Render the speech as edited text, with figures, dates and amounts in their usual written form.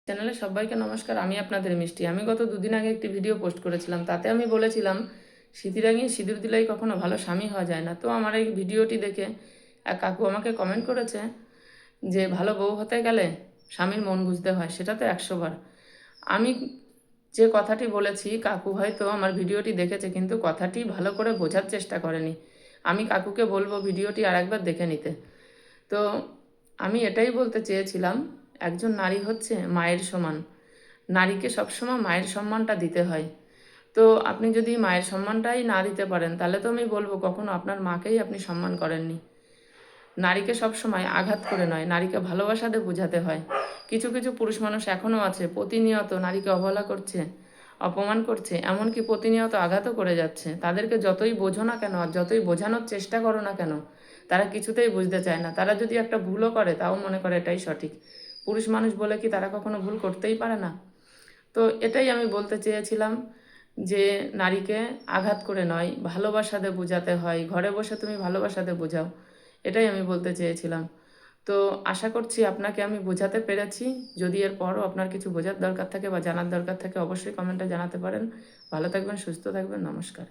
চ্যানেলে সবাইকে নমস্কার। আমি আপনাদের মিষ্টি। আমি গত দুদিন আগে একটি ভিডিও পোস্ট করেছিলাম, তাতে আমি বলেছিলাম সিঁথি রাঙিয়ে সিঁদুর দিলেই কখনো ভালো স্বামী হওয়া যায় না। তো আমার এই ভিডিওটি দেখে এক কাকু আমাকে কমেন্ট করেছে যে ভালো বউ হতে গেলে স্বামীর মন বুঝতে হয়। সেটা তো 100 বার। আমি যে কথাটি বলেছি, কাকু হয়তো আমার ভিডিওটি দেখেছে, কিন্তু কথাটি ভালো করে বোঝার চেষ্টা করেনি। আমি কাকুকে বলবো ভিডিওটি আরেকবার দেখে নিতে। তো আমি এটাই বলতে চেয়েছিলাম, একজন নারী হচ্ছে মায়ের সমান। নারীকে সবসময় মায়ের সম্মানটা দিতে হয়। তো আপনি যদি মায়ের সম্মানটাই না দিতে পারেন, তাহলে তো আমি বলবো কখনো আপনার মাকেই আপনি সম্মান করেননি। নারীকে সবসময় আঘাত করে নয়, নারীকে ভালোবাসা দিয়ে বোঝাতে হয়। কিছু কিছু পুরুষ মানুষ এখনও আছে প্রতিনিয়ত নারীকে অবহেলা করছে, অপমান করছে, এমনকি প্রতিনিয়ত আঘাতও করে যাচ্ছে। তাদেরকে যতই বোঝো না কেন আর যতই বোঝানোর চেষ্টা করো না কেন, তারা কিছুতেই বুঝতে চায় না। তারা যদি একটা ভুলও করে, তাও মনে করে এটাই সঠিক। পুরুষ মানুষ বলে কি তারা কখনো ভুল করতেই পারে না? তো এটাই আমি বলতে চেয়েছিলাম যে নারীকে আঘাত করে নয়, ভালোবাসা দিয়ে বোঝাতে হয়। ঘরে বসে তুমি ভালোবাসা দিয়ে বোঝাও, এটাই আমি বলতে চেয়েছিলাম। তো আশা করছি আপনাকে আমি বোঝাতে পেরেছি। যদি এর পরও আপনার কিছু বোঝার দরকার থাকে বা জানার দরকার থাকে, অবশ্যই কমেন্টে জানাতে পারেন। ভালো থাকবেন, সুস্থ থাকবেন, নমস্কার।